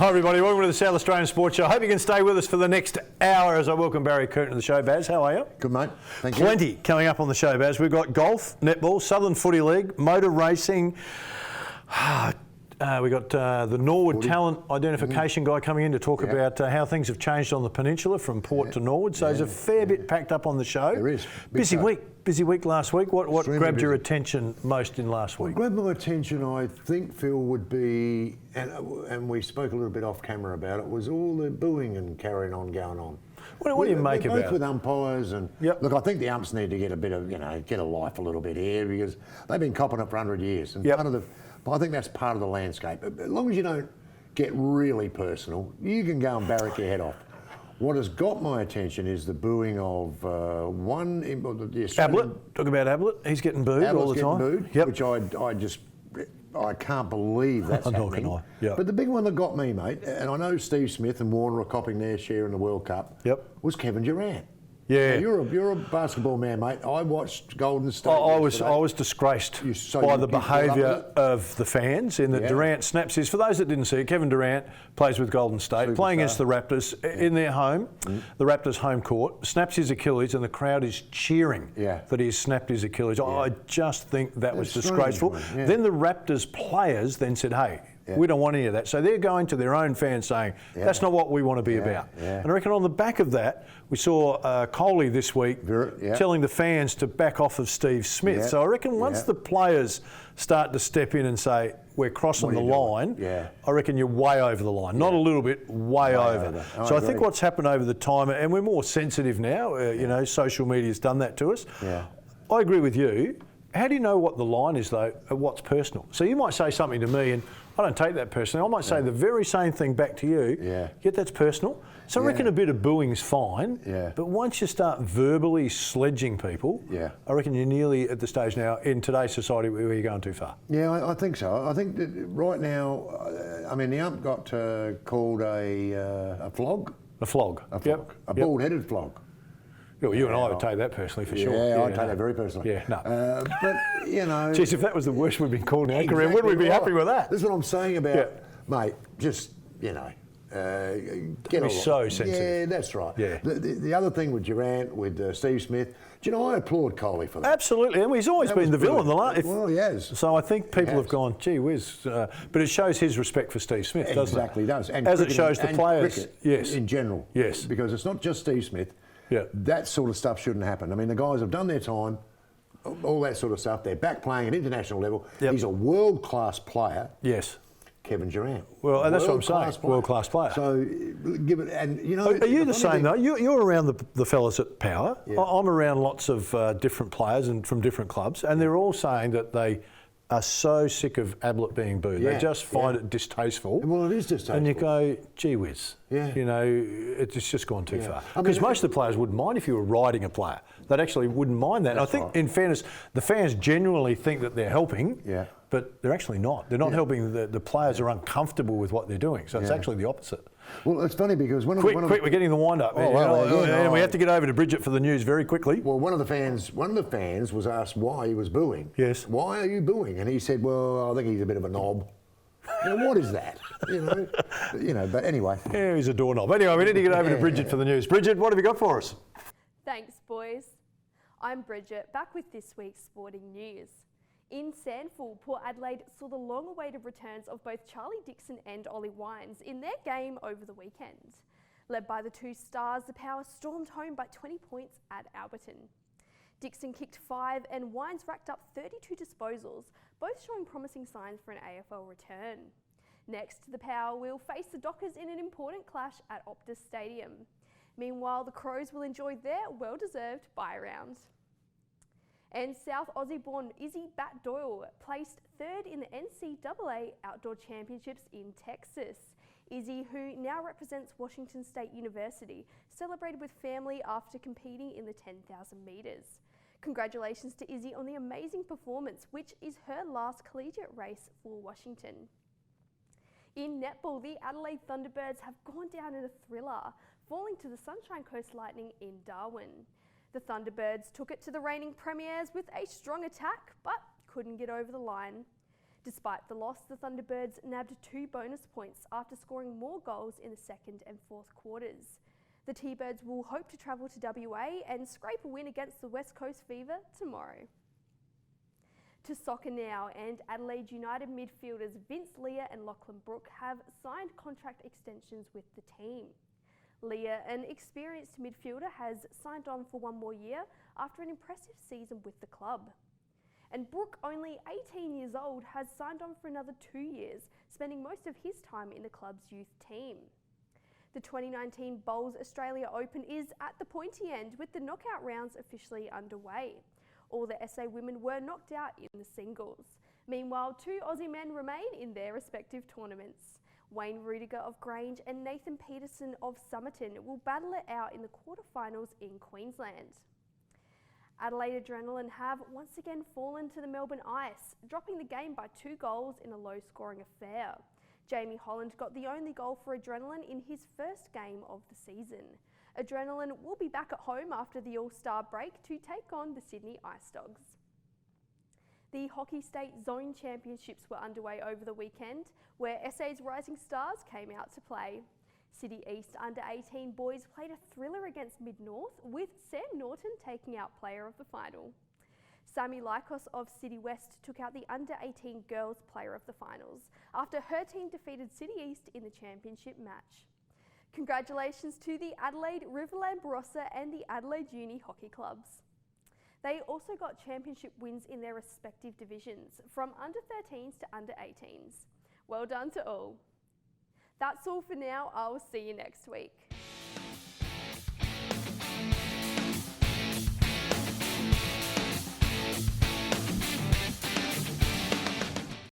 Hi everybody, welcome to the South Australian Sports Show. I hope you can stay with us for the next hour as I welcome Barry Curtin to the show. Baz, how are you? Good, mate. Thank you. Plenty coming up on the show, Baz. We've got golf, netball, Southern Footy League, motor racing. We got the Norwood talent identification guy coming in to talk about how things have changed on the peninsula from Port to Norwood. So there's a fair bit packed up on the show. There is. Busy week last week. What grabbed your attention most in last week? What grabbed my attention, I think, Phil, would be, and we spoke a little bit off camera about it, was all the booing and carrying on going on. What do you make about it? Both with umpires and look, I think the umps need to get a bit of, get a life a little bit here because they've been copping it for 100 years. And I think that's part of the landscape. As long as you don't get really personal, you can go and barrack your head off. What has got my attention is the booing of the Australian... Ablett, talk about Ablett. He's getting booed all the time. Booed, which I can't believe that's happening. Nor can I. But the big one that got me, mate, and I know Steve Smith and Warner are copping their share in the World Cup, was Kevin Durant. Yeah, now you're a basketball man, mate. I watched Golden State. I was disgraced by the behaviour of the fans in that Durant snaps his. For those that didn't see it, Kevin Durant plays with Golden State, playing against the Raptors in their home, the Raptors' home court. Snaps his Achilles, and the crowd is cheering that he's snapped his Achilles. I just think that was disgraceful. Then the Raptors players then said, "Hey, we don't want any of that." So they're going to their own fans saying, that's not what we want to be about. And I reckon on the back of that, we saw Coley this week telling the fans to back off of Steve Smith. So I reckon once the players start to step in and say, we're crossing the line, I reckon you're way over the line. Not a little bit, way over. So I think what's happened over the time, and we're more sensitive now, social media's done that to us. I agree with you. How do you know what the line is, though, what's personal? So you might say something to me and I don't take that personally. I might say the very same thing back to you, yet that's personal. So I reckon a bit of booing's fine, but once you start verbally sledging people, I reckon you're nearly at the stage now in today's society where you're going too far. Yeah, I think so. I think that right now, the ump got called a flog. A flog. A bald-headed flog. Well, you and I would take that personally for sure. Yeah, I'd take that very personally. Yeah, no. But, Geez, if that was the worst we've been called in our career, wouldn't we be happy with that? That's what I'm saying about, mate, just, get be so sensitive. Yeah, that's right. Yeah. The other thing with Durant, with Steve Smith, I applaud Coley for that. Absolutely, and he's always been the villain. Well, he has. So I think people have gone, gee whiz, but it shows his respect for Steve Smith, doesn't it? Exactly does. And as it shows the players. Yes. In general. Yes. Because it's not just Steve Smith. That sort of stuff shouldn't happen. The guys have done their time, all that sort of stuff. They're back playing at international level. He's a world-class player. Yes. Kevin Durant. Well, and that's what I'm saying. World-class player. So, give it, and Are you the same though? You're around the fellas at Power. I'm around lots of different players and from different clubs, and they're all saying that they are so sick of Ablett being booed. They just find it distasteful. Well, it is distasteful. And you go, gee whiz. It's just gone too far. Because most of the players wouldn't mind if you were riding a player. They actually wouldn't mind that. I think, in fairness, the fans genuinely think that they're helping, but they're actually not. They're not helping. The players are uncomfortable with what they're doing. So it's actually the opposite. Well, it's funny because quick, we're getting the wind up. And we have to get over to Bridget for the news very quickly. Well, one of the fans was asked why he was booing. Yes. Why are you booing? And he said, well, I think he's a bit of a knob. What is that? But anyway. Yeah, he's a doorknob. Anyway, we need to get over to Bridget for the news. Bridget, what have you got for us? Thanks, boys. I'm Bridget, back with this week's sporting news. In Sandford, Port Adelaide saw the long-awaited returns of both Charlie Dixon and Ollie Wines in their game over the weekend. Led by the two stars, the Power stormed home by 20 points at Alberton. Dixon kicked 5 and Wines racked up 32 disposals, both showing promising signs for an AFL return. Next, the Power will face the Dockers in an important clash at Optus Stadium. Meanwhile, the Crows will enjoy their well-deserved bye round. And South Aussie-born Izzy Bat Doyle placed 3rd in the NCAA Outdoor Championships in Texas. Izzy, who now represents Washington State University, celebrated with family after competing in the 10,000 metres. Congratulations to Izzy on the amazing performance, which is her last collegiate race for Washington. In netball, the Adelaide Thunderbirds have gone down in a thriller, falling to the Sunshine Coast Lightning in Darwin. The Thunderbirds took it to the reigning premiers with a strong attack, but couldn't get over the line. Despite the loss, the Thunderbirds nabbed 2 bonus points after scoring more goals in the second and fourth quarters. The T-Birds will hope to travel to WA and scrape a win against the West Coast Fever tomorrow. To soccer now, and Adelaide United midfielders Vince Leah and Lachlan Brooke have signed contract extensions with the team. Leah, an experienced midfielder, has signed on for 1 more year after an impressive season with the club. And Brooke, only 18 years old, has signed on for another 2 years, spending most of his time in the club's youth team. The 2019 Bowls Australia Open is at the pointy end, with the knockout rounds officially underway. All the SA women were knocked out in the singles. Meanwhile, 2 Aussie men remain in their respective tournaments. Wayne Rudiger of Grange and Nathan Peterson of Somerton will battle it out in the quarterfinals in Queensland. Adelaide Adrenaline have once again fallen to the Melbourne Ice, dropping the game by 2 goals in a low-scoring affair. Jamie Holland got the only goal for Adrenaline in his first game of the season. Adrenaline will be back at home after the All-Star break to take on the Sydney Ice Dogs. The Hockey State Zone Championships were underway over the weekend, where SA's Rising Stars came out to play. City East under-18 boys played a thriller against Mid-North, with Sam Norton taking out player of the final. Sammy Lykos of City West took out the under-18 girls player of the finals after her team defeated City East in the championship match. Congratulations to the Adelaide, Riverland Barossa and the Adelaide Uni hockey clubs. They also got championship wins in their respective divisions, from under-13s to under-18s. Well done to all. That's all for now. I'll see you next week.